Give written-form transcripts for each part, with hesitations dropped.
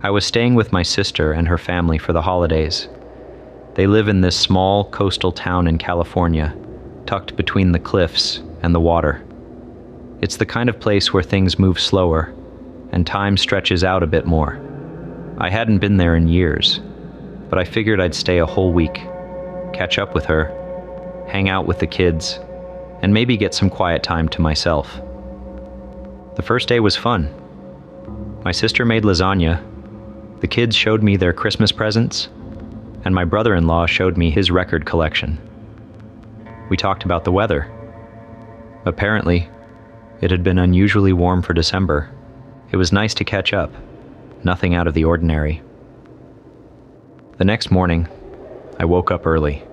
I was staying with my sister and her family for the holidays. They live in this small coastal town in California, tucked between the cliffs and the water. It's the kind of place where things move slower, and time stretches out a bit more. I hadn't been there in years, but I figured I'd stay a whole week, catch up with her, hang out with the kids, and maybe get some quiet time to myself. The first day was fun. My sister made lasagna, the kids showed me their Christmas presents, and my brother-in-law showed me his record collection. We talked about the weather. Apparently, it had been unusually warm for December. It was nice to catch up, nothing out of the ordinary. The next morning, I woke up early.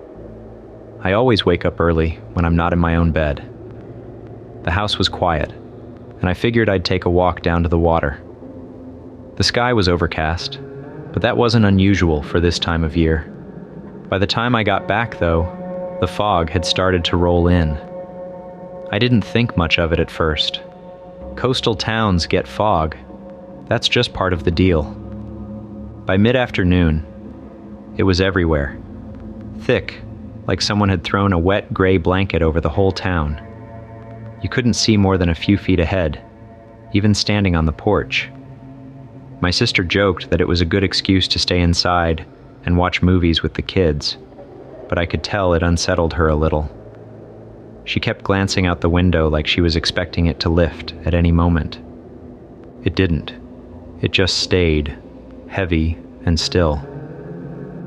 I always wake up early when I'm not in my own bed. The house was quiet, and I figured I'd take a walk down to the water. The sky was overcast, but that wasn't unusual for this time of year. By the time I got back, though, the fog had started to roll in. I didn't think much of it at first. Coastal towns get fog. That's just part of the deal. By mid-afternoon, it was everywhere. Thick, like someone had thrown a wet gray blanket over the whole town. You couldn't see more than a few feet ahead, even standing on the porch. My sister joked that it was a good excuse to stay inside and watch movies with the kids, but I could tell it unsettled her a little. She kept glancing out the window like she was expecting it to lift at any moment. It didn't. It just stayed, heavy and still.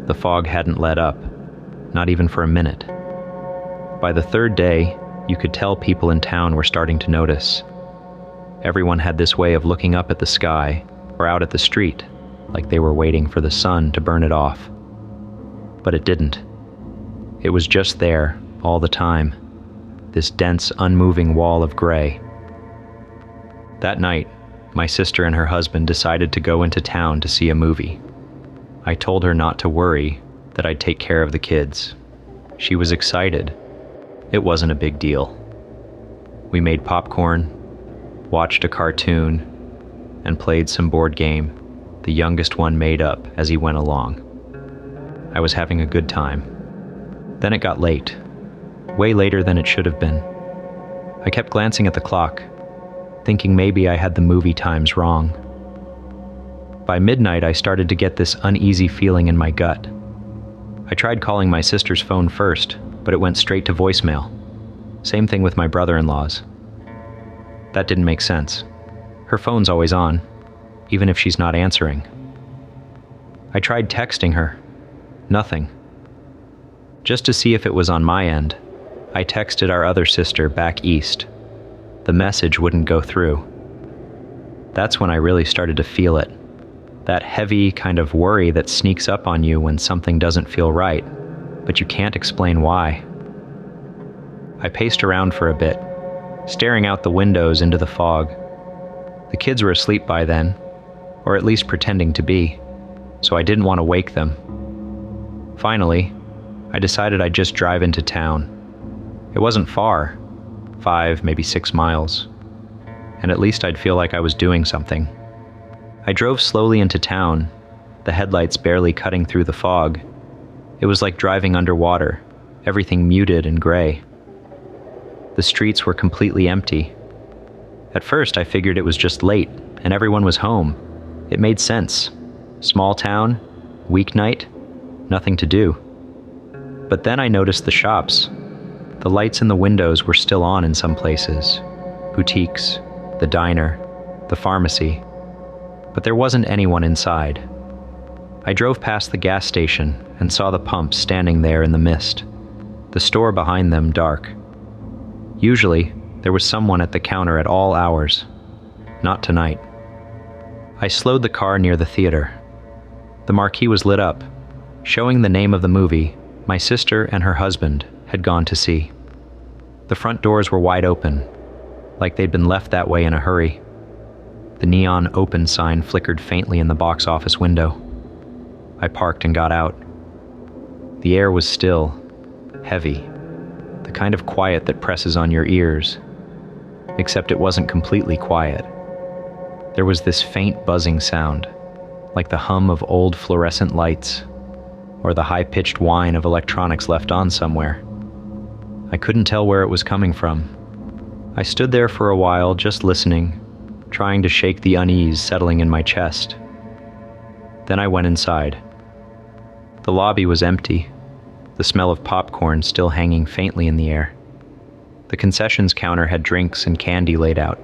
The fog hadn't let up, not even for a minute. By the third day, you could tell people in town were starting to notice. Everyone had this way of looking up at the sky or out at the street, like they were waiting for the sun to burn it off. But it didn't. It was just there, all the time, this dense, unmoving wall of gray. That night, my sister and her husband decided to go into town to see a movie. I told her not to worry, that I'd take care of the kids. She was excited. It wasn't a big deal. We made popcorn, watched a cartoon, and played some board game the youngest one made up as he went along. I was having a good time. Then it got late, way later than it should have been. I kept glancing at the clock, thinking maybe I had the movie times wrong. By midnight, I started to get this uneasy feeling in my gut. I tried calling my sister's phone first, but it went straight to voicemail. Same thing with my brother-in-law's. That didn't make sense. Her phone's always on, even if she's not answering. I tried texting her. Nothing. Just to see if it was on my end, I texted our other sister back east. The message wouldn't go through. That's when I really started to feel it. That heavy kind of worry that sneaks up on you when something doesn't feel right, but you can't explain why. I paced around for a bit, staring out the windows into the fog. The kids were asleep by then, or at least pretending to be, so I didn't want to wake them. Finally, I decided I'd just drive into town. It wasn't far, 5, maybe 6 miles, and at least I'd feel like I was doing something. I drove slowly into town, the headlights barely cutting through the fog. It was like driving underwater, everything muted and gray. The streets were completely empty. At first, I figured it was just late, and everyone was home. It made sense. Small town, weeknight, nothing to do. But then I noticed the shops. The lights in the windows were still on in some places. Boutiques, the diner, the pharmacy. But there wasn't anyone inside. I drove past the gas station and saw the pumps standing there in the mist, the store behind them dark. Usually, there was someone at the counter at all hours. Not tonight. I slowed the car near the theater. The marquee was lit up, showing the name of the movie my sister and her husband had gone to see. The front doors were wide open, like they'd been left that way in a hurry. The neon open sign flickered faintly in the box office window. I parked and got out. The air was still, heavy, the kind of quiet that presses on your ears. Except it wasn't completely quiet. There was this faint buzzing sound, like the hum of old fluorescent lights, or the high-pitched whine of electronics left on somewhere. I couldn't tell where it was coming from. I stood there for a while, just listening, trying to shake the unease settling in my chest. Then I went inside. The lobby was empty, the smell of popcorn still hanging faintly in the air. The concessions counter had drinks and candy laid out,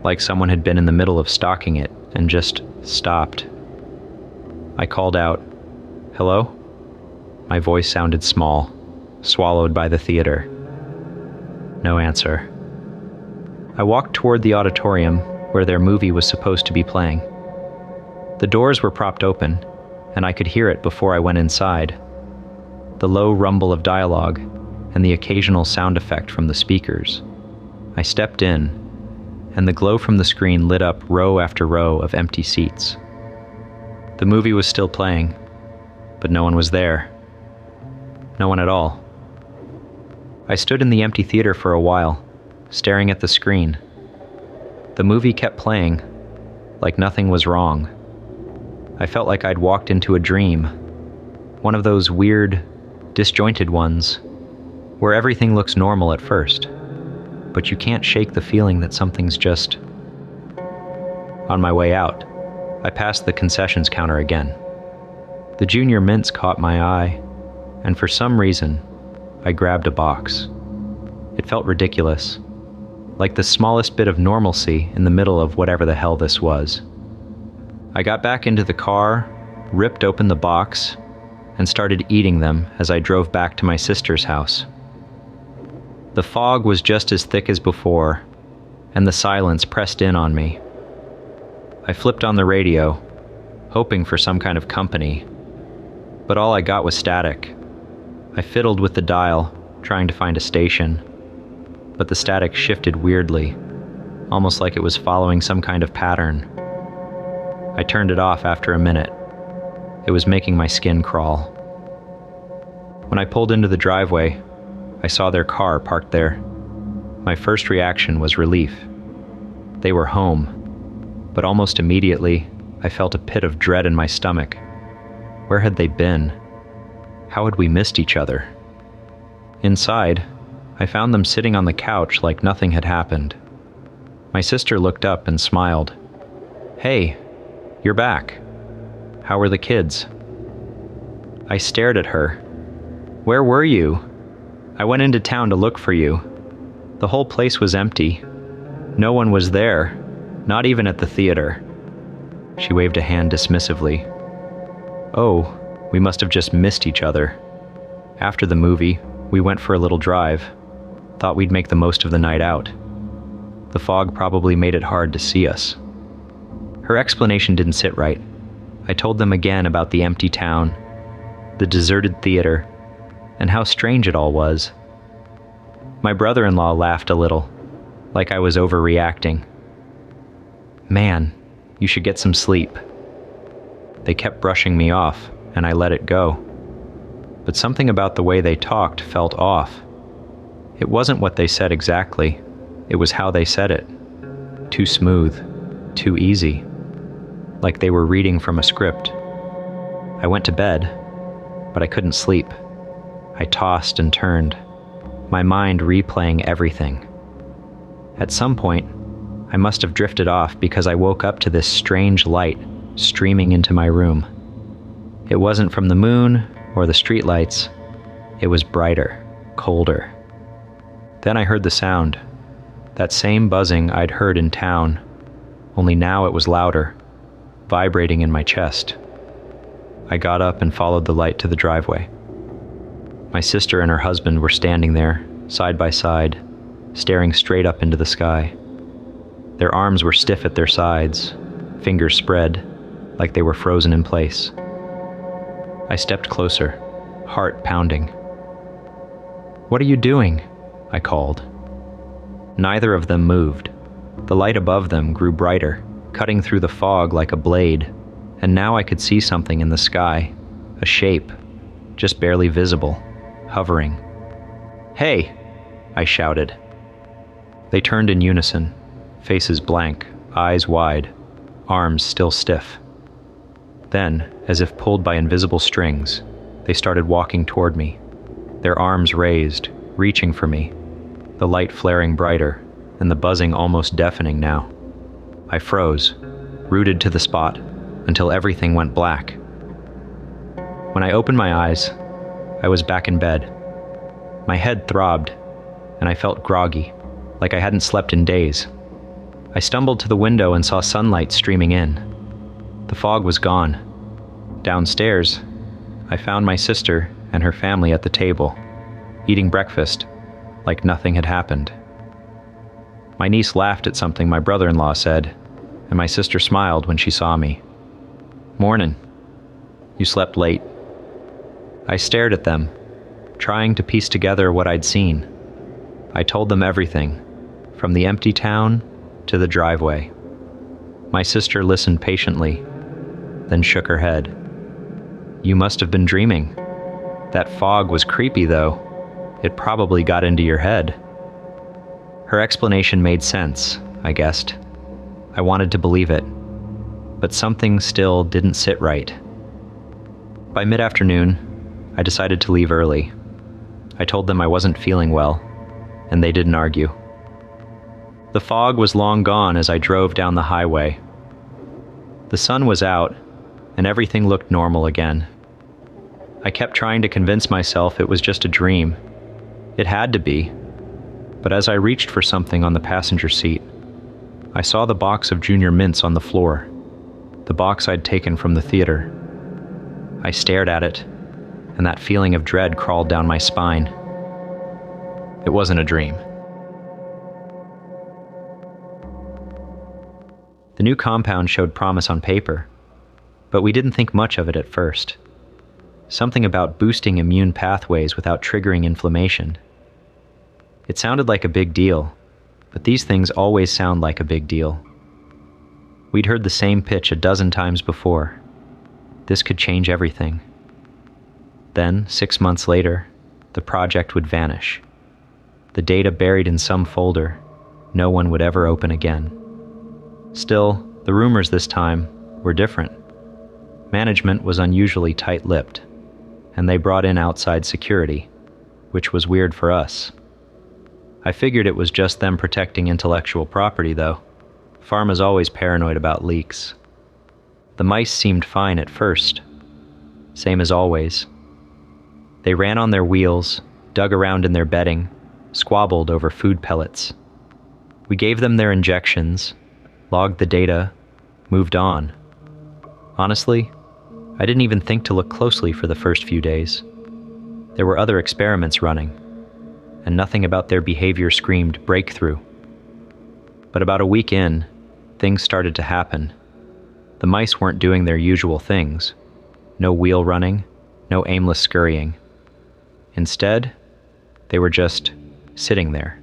like someone had been in the middle of stocking it and just stopped. I called out, "Hello?" My voice sounded small, swallowed by the theater. No answer. I walked toward the auditorium where their movie was supposed to be playing. The doors were propped open, and I could hear it before I went inside. The low rumble of dialogue and the occasional sound effect from the speakers. I stepped in, and the glow from the screen lit up row after row of empty seats. The movie was still playing, but no one was there. No one at all. I stood in the empty theater for a while, staring at the screen. The movie kept playing, like nothing was wrong. I felt like I'd walked into a dream, one of those weird, disjointed ones, where everything looks normal at first, but you can't shake the feeling that something's just... On my way out, I passed the concessions counter again. The junior mints caught my eye, and for some reason, I grabbed a box. It felt ridiculous, like the smallest bit of normalcy in the middle of whatever the hell this was. I got back into the car, ripped open the box, and started eating them as I drove back to my sister's house. The fog was just as thick as before, and the silence pressed in on me. I flipped on the radio, hoping for some kind of company, but all I got was static. I fiddled with the dial, trying to find a station, but the static shifted weirdly, almost like it was following some kind of pattern. I turned it off after a minute. It was making my skin crawl. When I pulled into the driveway, I saw their car parked there. My first reaction was relief. They were home, but almost immediately, I felt a pit of dread in my stomach. Where had they been? How had we missed each other? Inside, I found them sitting on the couch like nothing had happened. My sister looked up and smiled. "Hey, you're back. How were the kids?" I stared at her. "Where were you? I went into town to look for you. The whole place was empty. No one was there, not even at the theater." She waved a hand dismissively. "Oh, we must have just missed each other. After the movie, we went for a little drive. Thought we'd make the most of the night out. The fog probably made it hard to see us." Her explanation didn't sit right. I told them again about the empty town, the deserted theater, and how strange it all was. My brother-in-law laughed a little, like I was overreacting. "Man, you should get some sleep." They kept brushing me off, and I let it go. But something about the way they talked felt off. It wasn't what they said exactly, it was how they said it. Too smooth, too easy. Like they were reading from a script. I went to bed, but I couldn't sleep. I tossed and turned, my mind replaying everything. At some point, I must have drifted off because I woke up to this strange light streaming into my room. It wasn't from the moon or the streetlights. It was brighter, colder. Then I heard the sound, that same buzzing I'd heard in town, only now it was louder, vibrating in my chest. I got up and followed the light to the driveway. My sister and her husband were standing there, side by side, staring straight up into the sky. Their arms were stiff at their sides, fingers spread, like they were frozen in place. I stepped closer, heart pounding. "What are you doing?" I called. Neither of them moved. The light above them grew brighter, cutting through the fog like a blade, and now I could see something in the sky, a shape, just barely visible, hovering. "Hey!" I shouted. They turned in unison, faces blank, eyes wide, arms still stiff. Then, as if pulled by invisible strings, they started walking toward me, their arms raised, reaching for me, the light flaring brighter, and the buzzing almost deafening now. I froze, rooted to the spot, until everything went black. When I opened my eyes, I was back in bed. My head throbbed, and I felt groggy, like I hadn't slept in days. I stumbled to the window and saw sunlight streaming in. The fog was gone. Downstairs, I found my sister and her family at the table, eating breakfast like nothing had happened. My niece laughed at something my brother-in-law said, and my sister smiled when she saw me. "Mornin'. You slept late." I stared at them, trying to piece together what I'd seen. I told them everything, from the empty town to the driveway. My sister listened patiently, then shook her head. "You must have been dreaming. That fog was creepy, though. It probably got into your head." Her explanation made sense, I guessed. I wanted to believe it, but something still didn't sit right. By mid-afternoon, I decided to leave early. I told them I wasn't feeling well, and they didn't argue. The fog was long gone as I drove down the highway. The sun was out, and everything looked normal again. I kept trying to convince myself it was just a dream. It had to be. But as I reached for something on the passenger seat, I saw the box of Junior Mints on the floor, the box I'd taken from the theater. I stared at it, and that feeling of dread crawled down my spine. It wasn't a dream. The new compound showed promise on paper, but we didn't think much of it at first. Something about boosting immune pathways without triggering inflammation. It sounded like a big deal, but these things always sound like a big deal. We'd heard the same pitch a dozen times before. This could change everything. Then, 6 months later, the project would vanish. The data buried in some folder no one would ever open again. Still, the rumors this time were different. Management was unusually tight-lipped, and they brought in outside security, which was weird for us. I figured it was just them protecting intellectual property, though. Pharma's always paranoid about leaks. The mice seemed fine at first. Same as always. They ran on their wheels, dug around in their bedding, squabbled over food pellets. We gave them their injections, logged the data, moved on. Honestly, I didn't even think to look closely for the first few days. There were other experiments running, and nothing about their behavior screamed breakthrough. But about a week in, things started to happen. The mice weren't doing their usual things. No wheel running, no aimless scurrying. Instead, they were just sitting there,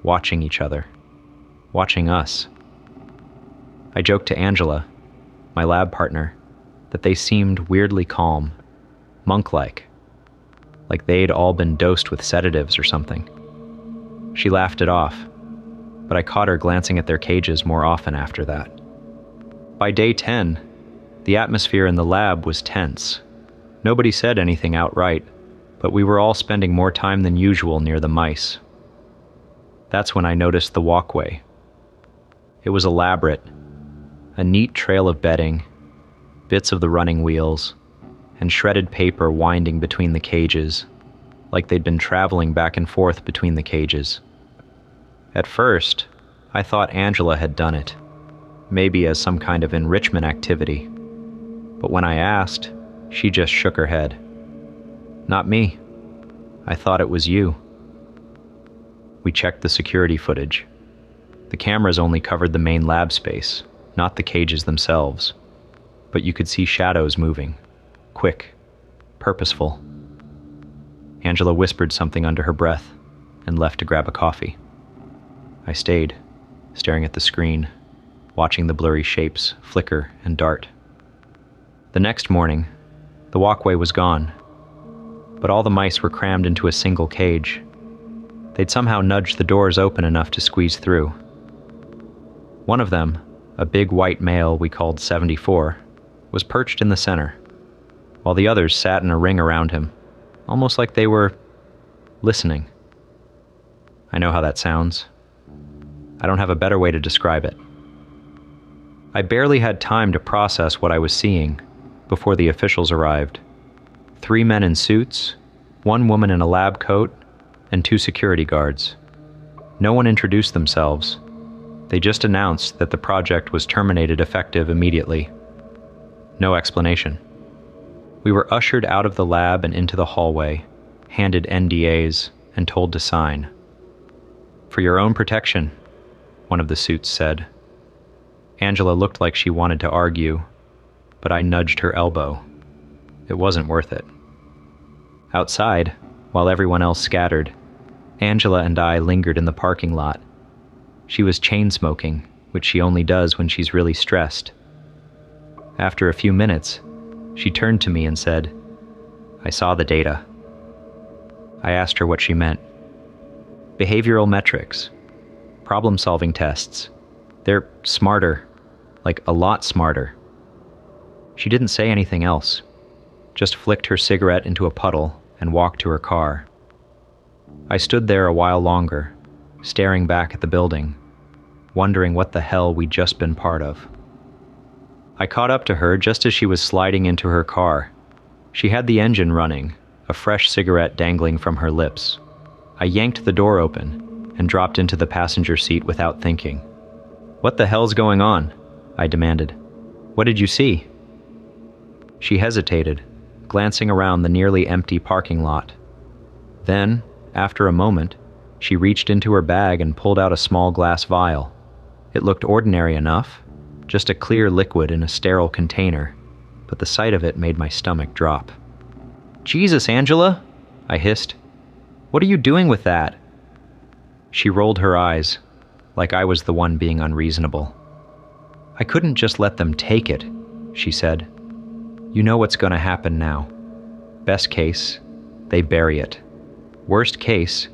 watching each other, watching us. I joked to Angela, my lab partner, that they seemed weirdly calm, monk-like, like they'd all been dosed with sedatives or something. She laughed it off, but I caught her glancing at their cages more often after that. By day 10, the atmosphere in the lab was tense. Nobody said anything outright, but we were all spending more time than usual near the mice. That's when I noticed the walkway. It was elaborate, a neat trail of bedding, bits of the running wheels, and shredded paper winding between the cages, like they'd been traveling back and forth between the cages. At first, I thought Angela had done it, maybe as some kind of enrichment activity. But when I asked, she just shook her head. "Not me. I thought it was you." We checked the security footage. The cameras only covered the main lab space, not the cages themselves. But you could see shadows moving. Quick. Purposeful. Angela whispered something under her breath and left to grab a coffee. I stayed, staring at the screen, watching the blurry shapes flicker and dart. The next morning, the walkway was gone, but all the mice were crammed into a single cage. They'd somehow nudged the doors open enough to squeeze through. One of them, a big white male we called 74, was perched in the center, while the others sat in a ring around him, almost like they were listening. I know how that sounds. I don't have a better way to describe it. I barely had time to process what I was seeing before the officials arrived. 3 men in suits, 1 woman in a lab coat, and 2 security guards. No one introduced themselves. They just announced that the project was terminated effective immediately. No explanation. We were ushered out of the lab and into the hallway, handed NDAs, and told to sign. "For your own protection," one of the suits said. Angela looked like she wanted to argue, but I nudged her elbow. It wasn't worth it. Outside, while everyone else scattered, Angela and I lingered in the parking lot. She was chain smoking, which she only does when she's really stressed. After a few minutes, she turned to me and said, "I saw the data." I asked her what she meant. "Behavioral metrics. Problem-solving tests. They're smarter, like a lot smarter." She didn't say anything else, just flicked her cigarette into a puddle and walked to her car. I stood there a while longer, staring back at the building, wondering what the hell we'd just been part of. I caught up to her just as she was sliding into her car. She had the engine running, a fresh cigarette dangling from her lips. I yanked the door open and dropped into the passenger seat without thinking. "What the hell's going on?" I demanded. "What did you see?" She hesitated, glancing around the nearly empty parking lot. Then, after a moment, she reached into her bag and pulled out a small glass vial. It looked ordinary enough, just a clear liquid in a sterile container, but the sight of it made my stomach drop. "Jesus, Angela!" I hissed. "What are you doing with that?" She rolled her eyes, like I was the one being unreasonable. "I couldn't just let them take it," she said. "You know what's going to happen now. Best case, they bury it. Worst case,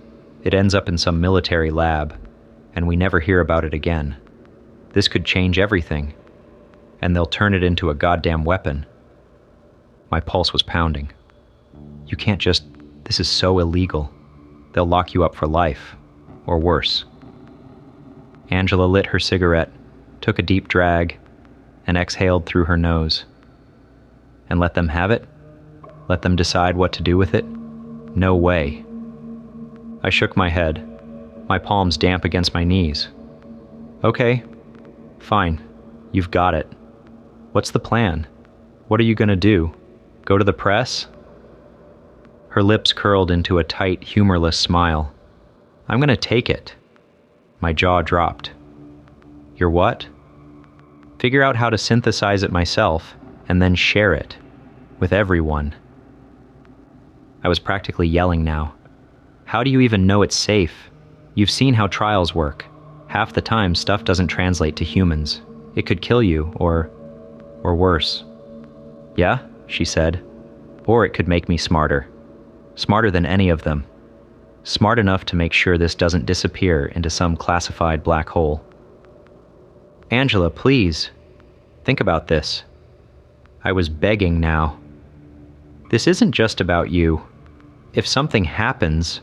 it ends up in some military lab, and we never hear about it again. This could change everything, and they'll turn it into a goddamn weapon." My pulse was pounding. "You can't just... This is so illegal. They'll lock you up for life, or worse." Angela lit her cigarette, took a deep drag, and exhaled through her nose. "And let them have it? Let them decide what to do with it? No way." I shook my head, my palms damp against my knees. "Okay, fine, you've got it. What's the plan? What are you going to do? Go to the press?" Her lips curled into a tight, humorless smile. "I'm going to take it." My jaw dropped. "You're what?" "Figure out how to synthesize it myself, and then share it. With everyone." I was practically yelling now. "How do you even know it's safe? You've seen how trials work. Half the time, stuff doesn't translate to humans. It could kill you, or worse." "Yeah," she said. "Or it could make me smarter. Smarter than any of them. Smart enough to make sure this doesn't disappear into some classified black hole." "Angela, please. Think about this." I was begging now. "This isn't just about you. If something happens..."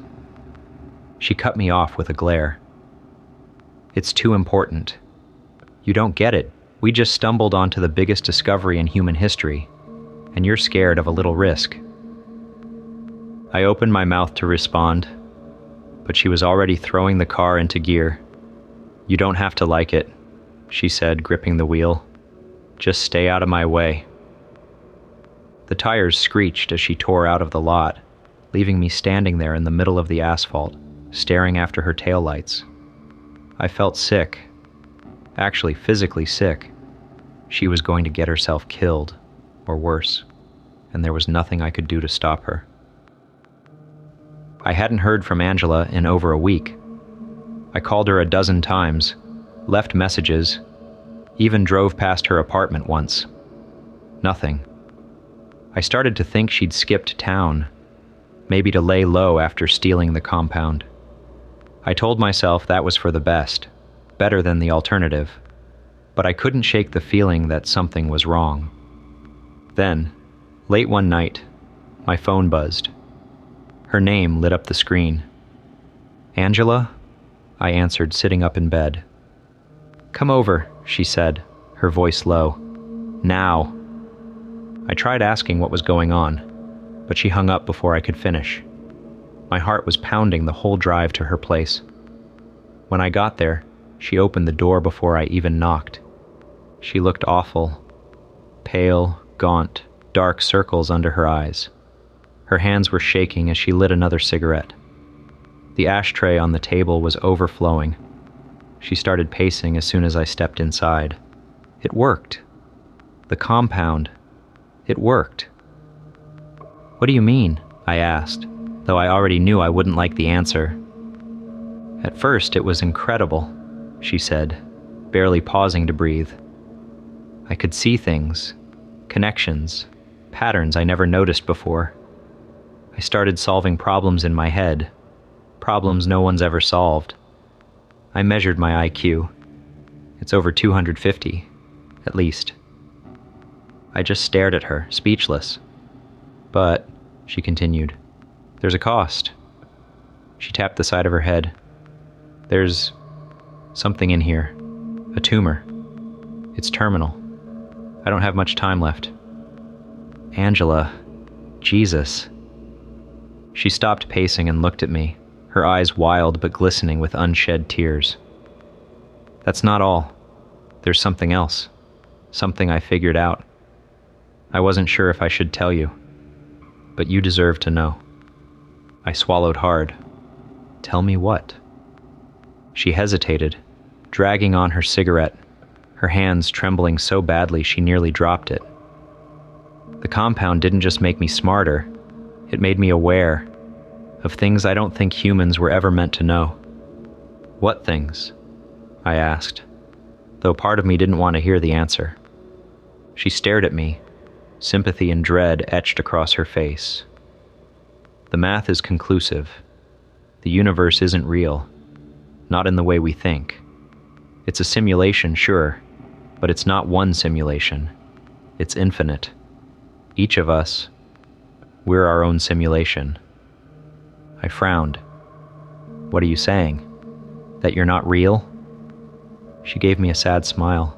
She cut me off with a glare. "It's too important. You don't get it. We just stumbled onto the biggest discovery in human history, and you're scared of a little risk." I opened my mouth to respond, but she was already throwing the car into gear. "You don't have to like it," she said, gripping the wheel. "Just stay out of my way." The tires screeched as she tore out of the lot, leaving me standing there in the middle of the asphalt, staring after her taillights. I felt sick. Actually, physically sick. She was going to get herself killed, or worse, and there was nothing I could do to stop her. I hadn't heard from Angela in over a week. I called her a dozen times, left messages, even drove past her apartment once. Nothing. I started to think she'd skipped town, maybe to lay low after stealing the compound. I told myself that was for the best, better than the alternative, but I couldn't shake the feeling that something was wrong. Then, late one night, my phone buzzed. Her name lit up the screen. "Angela?" I answered, sitting up in bed. "Come over," she said, her voice low. "Now." I tried asking what was going on, but she hung up before I could finish. My heart was pounding the whole drive to her place. When I got there, she opened the door before I even knocked. She looked awful. Pale, gaunt, dark circles under her eyes. Her hands were shaking as she lit another cigarette. The ashtray on the table was overflowing. She started pacing as soon as I stepped inside. It worked. The compound. It worked. "What do you mean?" I asked, though I already knew I wouldn't like the answer. "At first, it was incredible," she said, barely pausing to breathe. "I could see things, connections, patterns I never noticed before. I started solving problems in my head, problems no one's ever solved. I measured my IQ. It's over 250, at least." I just stared at her, speechless. "But," she continued, "there's a cost." She tapped the side of her head. "There's something in here. A tumor. It's terminal. I don't have much time left." "Angela, Jesus." She stopped pacing and looked at me, her eyes wild but glistening with unshed tears. "That's not all. There's something else. Something I figured out. I wasn't sure if I should tell you, but you deserve to know." I swallowed hard. "Tell me what?" She hesitated, dragging on her cigarette, her hands trembling so badly she nearly dropped it. "The compound didn't just make me smarter, it made me aware of things I don't think humans were ever meant to know." "What things?" I asked, though part of me didn't want to hear the answer. She stared at me, sympathy and dread etched across her face. "The math is conclusive. The universe isn't real, not in the way we think. It's a simulation, sure, but it's not one simulation. It's infinite. Each of us, we're our own simulation." I frowned. "What are you saying? That you're not real?" She gave me a sad smile.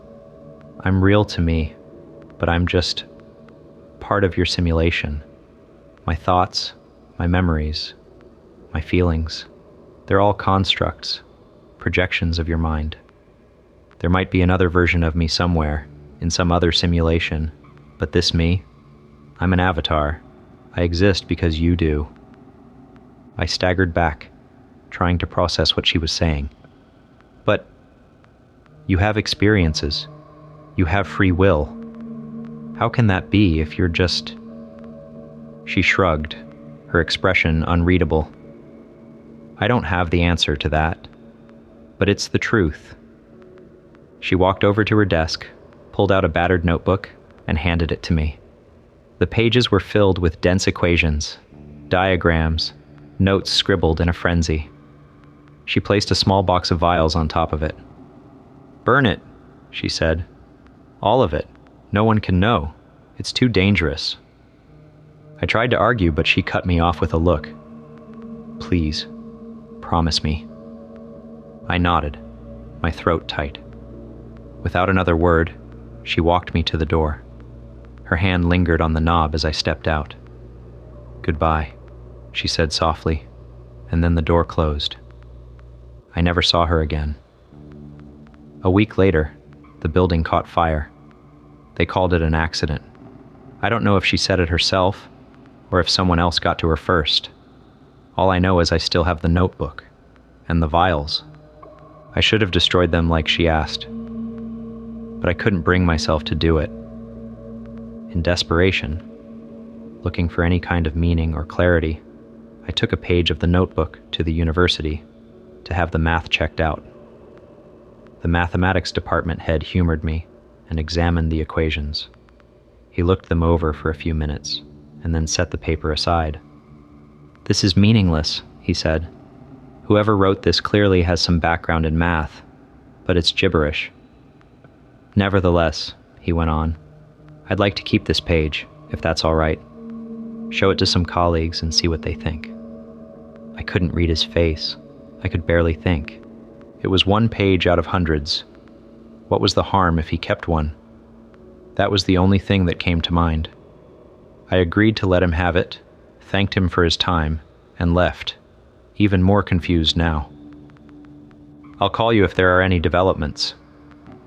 "I'm real to me, but I'm just part of your simulation. My thoughts, my memories, my feelings, they're all constructs, projections of your mind. There might be another version of me somewhere, in some other simulation, but this me, I'm an avatar. I exist because you do." I staggered back, trying to process what she was saying. "But you have experiences. You have free will. How can that be if you're just—" She shrugged, her expression unreadable. "I don't have the answer to that, but it's the truth." She walked over to her desk, pulled out a battered notebook, and handed it to me. The pages were filled with dense equations, diagrams, notes scribbled in a frenzy. She placed a small box of vials on top of it. "Burn it," she said. "All of it. No one can know. It's too dangerous." I tried to argue, but she cut me off with a look. "Please, promise me." I nodded, my throat tight. Without another word, she walked me to the door. Her hand lingered on the knob as I stepped out. "Goodbye," she said softly, and then the door closed. I never saw her again. A week later, the building caught fire. They called it an accident. I don't know if she said it herself, or if someone else got to her first. All I know is I still have the notebook, and the vials. I should have destroyed them like she asked, but I couldn't bring myself to do it. In desperation, looking for any kind of meaning or clarity, I took a page of the notebook to the university to have the math checked out. The mathematics department head humored me and examined the equations. He looked them over for a few minutes and then set the paper aside. "This is meaningless," he said. "Whoever wrote this clearly has some background in math, but it's gibberish." "Nevertheless," he went on, I'd like to keep this page, if that's all right. Show it to some colleagues and see what they think." I couldn't read his face. I could barely think. It was one page out of hundreds. What was the harm if he kept one? That was the only thing that came to mind. I agreed to let him have it, thanked him for his time, and left, even more confused now. "I'll call you if there are any developments,"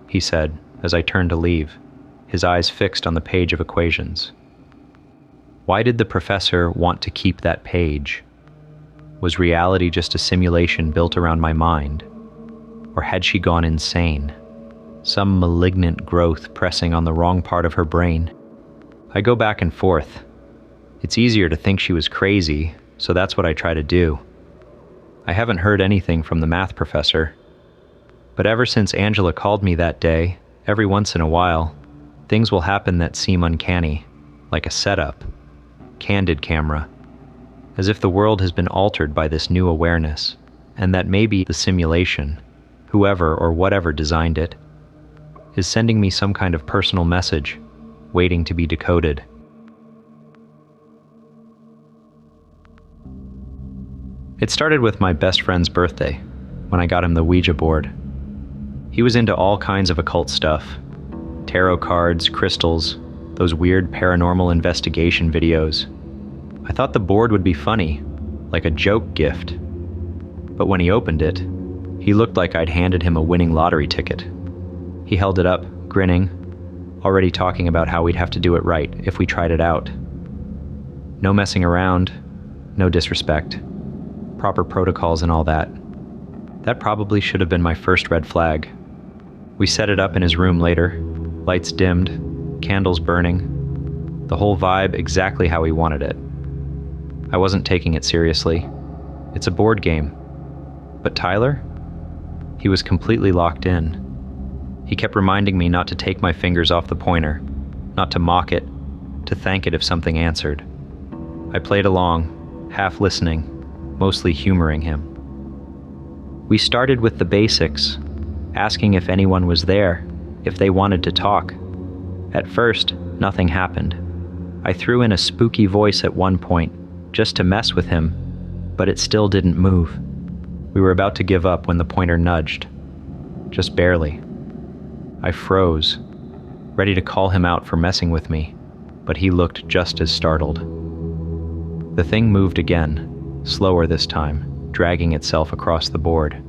he said as I turned to leave, his eyes fixed on the page of equations. Why did the professor want to keep that page? Was reality just a simulation built around my mind? Or had she gone insane? Some malignant growth pressing on the wrong part of her brain? I go back and forth. It's easier to think she was crazy, so that's what I try to do. I haven't heard anything from the math professor. But ever since Angela called me that day, every once in a while, things will happen that seem uncanny, like a setup, candid camera, as if the world has been altered by this new awareness, and that maybe the simulation, whoever or whatever designed it, is sending me some kind of personal message, waiting to be decoded. It started with my best friend's birthday, when I got him the Ouija board. He was into all kinds of occult stuff, tarot cards, crystals, those weird paranormal investigation videos. I thought the board would be funny, like a joke gift. But when he opened it, he looked like I'd handed him a winning lottery ticket. He held it up, grinning, already talking about how we'd have to do it right if we tried it out. No messing around, no disrespect, proper protocols and all that. That probably should have been my first red flag. We set it up in his room later, lights dimmed, candles burning, the whole vibe exactly how he wanted it. I wasn't taking it seriously. It's a board game. But Tyler? He was completely locked in. He kept reminding me not to take my fingers off the pointer, not to mock it, to thank it if something answered. I played along, half listening, mostly humoring him. We started with the basics, asking if anyone was there, if they wanted to talk. At first, nothing happened. I threw in a spooky voice at one point, just to mess with him, but it still didn't move. We were about to give up when the pointer nudged. Just barely. I froze, ready to call him out for messing with me, but he looked just as startled. The thing moved again, slower this time, dragging itself across the board.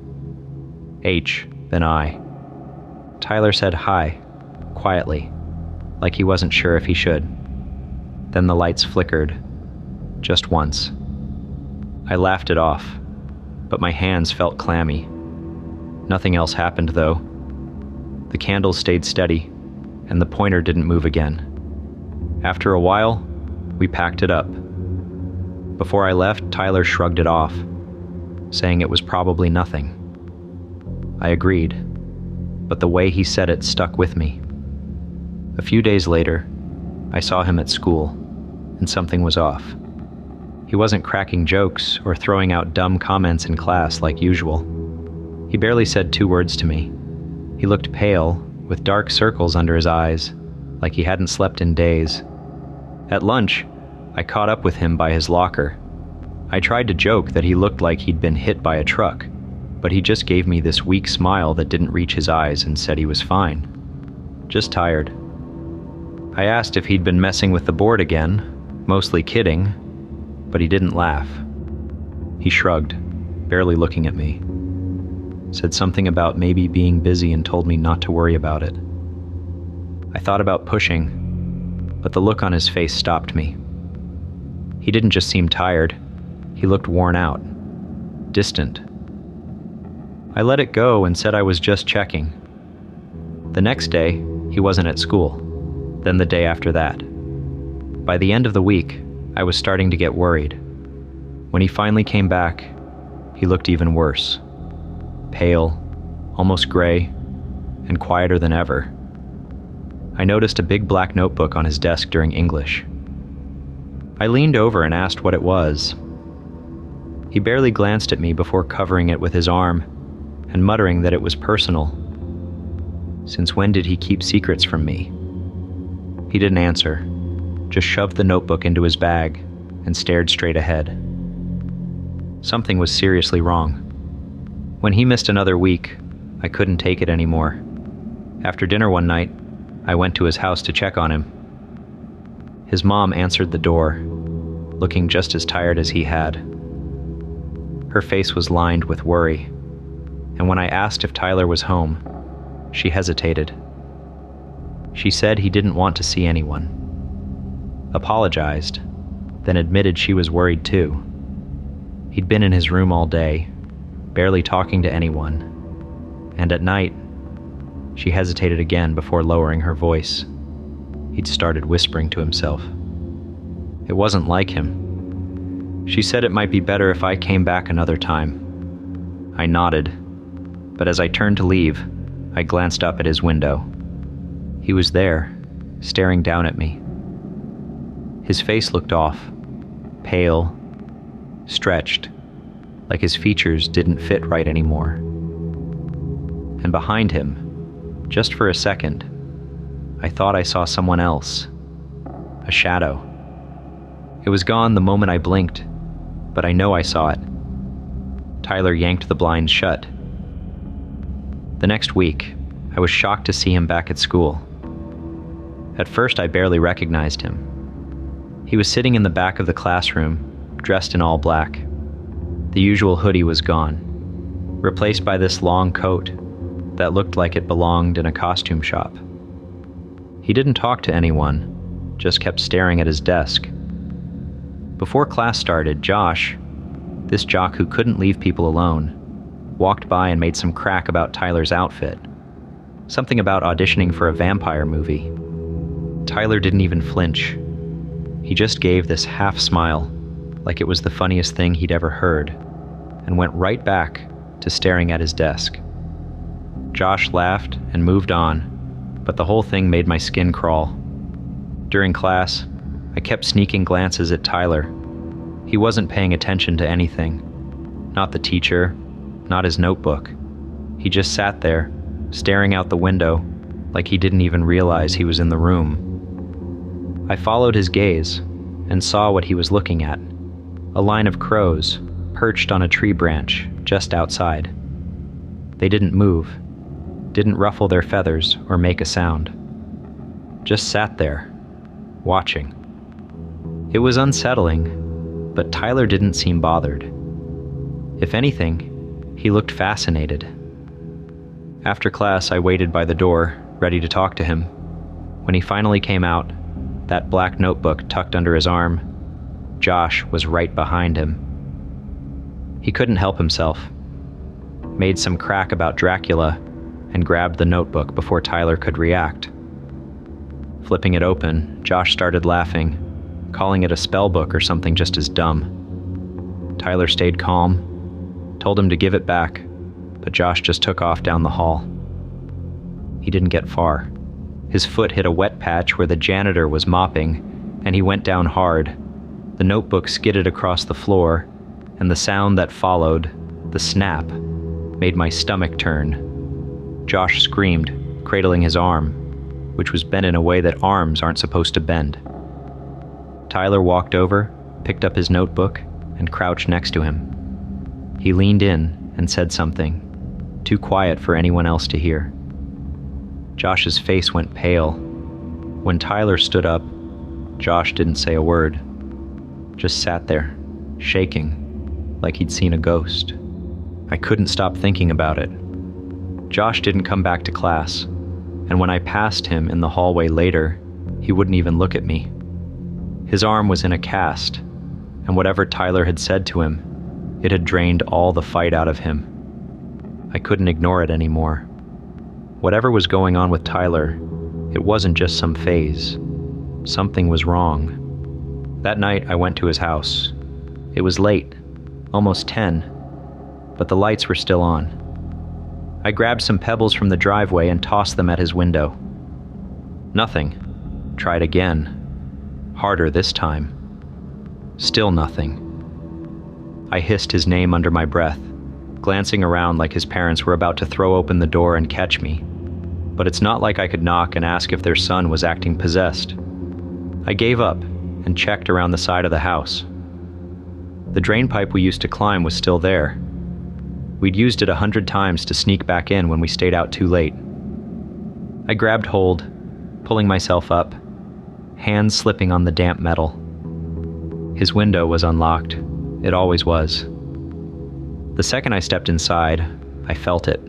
H, then I. Tyler said hi, quietly, like he wasn't sure if he should. Then the lights flickered, just once. I laughed it off, but my hands felt clammy. Nothing else happened, though. The candles stayed steady, and the pointer didn't move again. After a while, we packed it up. Before I left, Tyler shrugged it off, saying it was probably nothing. I agreed, but the way he said it stuck with me. A few days later, I saw him at school, and something was off. He wasn't cracking jokes or throwing out dumb comments in class like usual. He barely said 2 words to me. He looked pale, with dark circles under his eyes, like he hadn't slept in days. At lunch, I caught up with him by his locker. I tried to joke that he looked like he'd been hit by a truck, but he just gave me this weak smile that didn't reach his eyes and said he was fine. Just tired. I asked if he'd been messing with the board again, mostly kidding, but he didn't laugh. He shrugged, barely looking at me. Said something about maybe being busy and told me not to worry about it. I thought about pushing, but the look on his face stopped me. He didn't just seem tired, he looked worn out, distant. I let it go and said I was just checking. The next day, he wasn't at school, then the day after that. By the end of the week, I was starting to get worried. When he finally came back, he looked even worse. Pale, almost gray, and quieter than ever. I noticed a big black notebook on his desk during English. I leaned over and asked what it was. He barely glanced at me before covering it with his arm and muttering that it was personal. Since when did he keep secrets from me? He didn't answer, just shoved the notebook into his bag and stared straight ahead. Something was seriously wrong. When he missed another week, I couldn't take it anymore. After dinner one night, I went to his house to check on him. His mom answered the door, looking just as tired as he had. Her face was lined with worry, and when I asked if Tyler was home, she hesitated. She said he didn't want to see anyone, apologized, then admitted she was worried too. He'd been in his room all day, barely talking to anyone, and at night, she hesitated again before lowering her voice. He'd started whispering to himself. It wasn't like him. She said it might be better if I came back another time. I nodded, but as I turned to leave, I glanced up at his window. He was there, staring down at me. His face looked off, pale, stretched, like his features didn't fit right anymore. And behind him, just for a second, I thought I saw someone else, a shadow. It was gone the moment I blinked, but I know I saw it. Tyler yanked the blinds shut. The next week, I was shocked to see him back at school. At first, I barely recognized him. He was sitting in the back of the classroom, dressed in all black. The usual hoodie was gone, replaced by this long coat that looked like it belonged in a costume shop. He didn't talk to anyone, just kept staring at his desk. Before class started, Josh, this jock who couldn't leave people alone, walked by and made some crack about Tyler's outfit. Something about auditioning for a vampire movie. Tyler didn't even flinch. He just gave this half smile, like it was the funniest thing he'd ever heard, and went right back to staring at his desk. Josh laughed and moved on, but the whole thing made my skin crawl. During class, I kept sneaking glances at Tyler. He wasn't paying attention to anything. Not the teacher, not his notebook. He just sat there, staring out the window, like he didn't even realize he was in the room. I followed his gaze and saw what he was looking at. A line of crows perched on a tree branch just outside. They didn't move, didn't ruffle their feathers or make a sound. Just sat there, watching. It was unsettling, but Tyler didn't seem bothered. If anything, he looked fascinated. After class, I waited by the door, ready to talk to him. When he finally came out, that black notebook tucked under his arm, Josh was right behind him. He couldn't help himself. Made some crack about Dracula and grabbed the notebook before Tyler could react. Flipping it open, Josh started laughing, calling it a spell book or something just as dumb. Tyler stayed calm, told him to give it back, but Josh just took off down the hall. He didn't get far. His foot hit a wet patch where the janitor was mopping, and he went down hard. The notebook skidded across the floor, and the sound that followed, the snap, made my stomach turn. Josh screamed, cradling his arm, which was bent in a way that arms aren't supposed to bend. Tyler walked over, picked up his notebook, and crouched next to him. He leaned in and said something, too quiet for anyone else to hear. Josh's face went pale. When Tyler stood up, Josh didn't say a word, just sat there, shaking, like he'd seen a ghost. I couldn't stop thinking about it. Josh didn't come back to class, and when I passed him in the hallway later, he wouldn't even look at me. His arm was in a cast, and whatever Tyler had said to him, it had drained all the fight out of him. I couldn't ignore it anymore. Whatever was going on with Tyler, it wasn't just some phase. Something was wrong. That night, I went to his house. It was late, almost 10, but the lights were still on. I grabbed some pebbles from the driveway and tossed them at his window. Nothing. Tried again. Harder this time. Still nothing. I hissed his name under my breath, glancing around like his parents were about to throw open the door and catch me. but it's not like I could knock and ask if their son was acting possessed. I gave up and checked around the side of the house. The drain pipe we used to climb was still there. We'd used it 100 times to sneak back in when we stayed out too late. I grabbed hold, pulling myself up, hands slipping on the damp metal. His window was unlocked. It always was. The second I stepped inside, I felt it.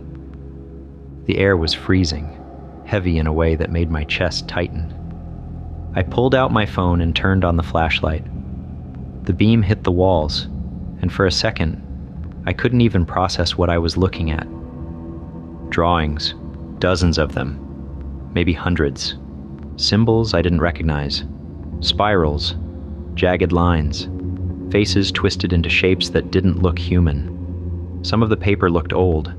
The air was freezing, heavy in a way that made my chest tighten. I pulled out my phone and turned on the flashlight. The beam hit the walls, and for a second, I couldn't even process what I was looking at. Drawings, dozens of them, maybe hundreds. Symbols I didn't recognize. Spirals, jagged lines, faces twisted into shapes that didn't look human. Some of the paper looked old,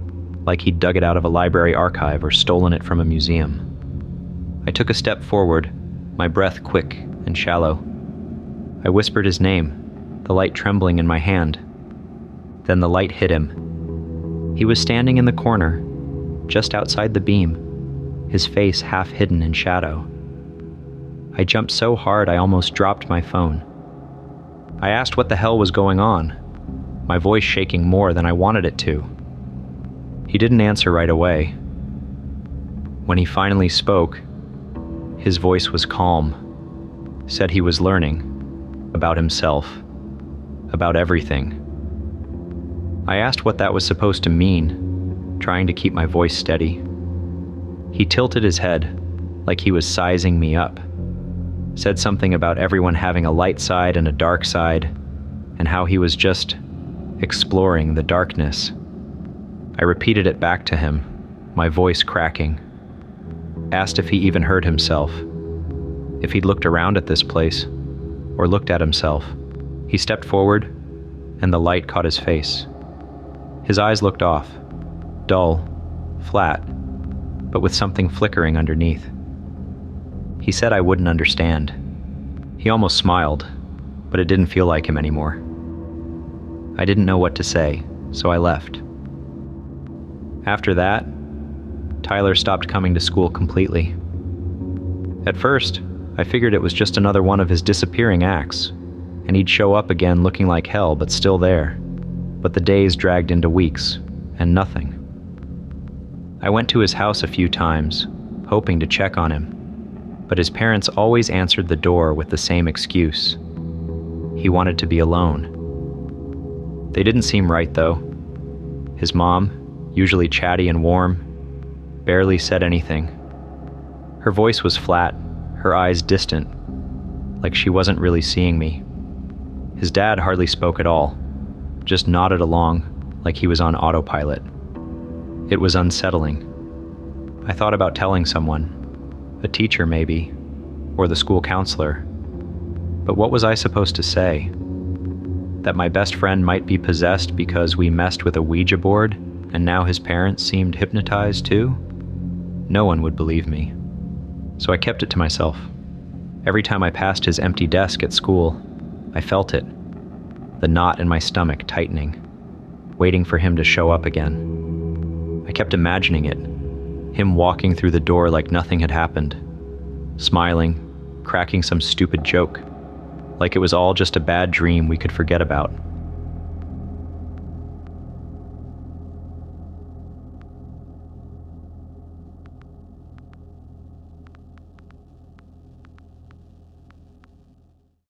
like he'd dug it out of a library archive or stolen it from a museum. I took a step forward, my breath quick and shallow. I whispered his name, the light trembling in my hand. Then the light hit him. He was standing in the corner, just outside the beam, his face half hidden in shadow. I jumped so hard I almost dropped my phone. I asked what the hell was going on, my voice shaking more than I wanted it to. He didn't answer right away. When he finally spoke, his voice was calm, said he was learning about himself, about everything. I asked what that was supposed to mean, trying to keep my voice steady. He tilted his head, like he was sizing me up. Said something about everyone having a light side and a dark side, and how he was just exploring the darkness. I repeated it back to him, my voice cracking. Asked if he even heard himself, if he'd looked around at this place, or looked at himself. He stepped forward, and the light caught his face. His eyes looked off, dull, flat, but with something flickering underneath. He said I wouldn't understand. He almost smiled, but it didn't feel like him anymore. I didn't know what to say, so I left. After that, Tyler stopped coming to school completely. At first, I figured it was just another one of his disappearing acts, and he'd show up again looking like hell but still there. But the days dragged into weeks, and nothing. I went to his house a few times, hoping to check on him, but his parents always answered the door with the same excuse. He wanted to be alone. They didn't seem right, though. His mom, usually chatty and warm, barely said anything. Her voice was flat, her eyes distant, like she wasn't really seeing me. His dad hardly spoke at all, just nodded along like he was on autopilot. It was unsettling. I thought about telling someone, a teacher maybe, or the school counselor. But what was I supposed to say? That my best friend might be possessed because we messed with a Ouija board and now his parents seemed hypnotized too? No one would believe me. So I kept it to myself. Every time I passed his empty desk at school, I felt it, the knot in my stomach tightening, waiting for him to show up again. I kept imagining it, him walking through the door like nothing had happened, smiling, cracking some stupid joke, like it was all just a bad dream we could forget about.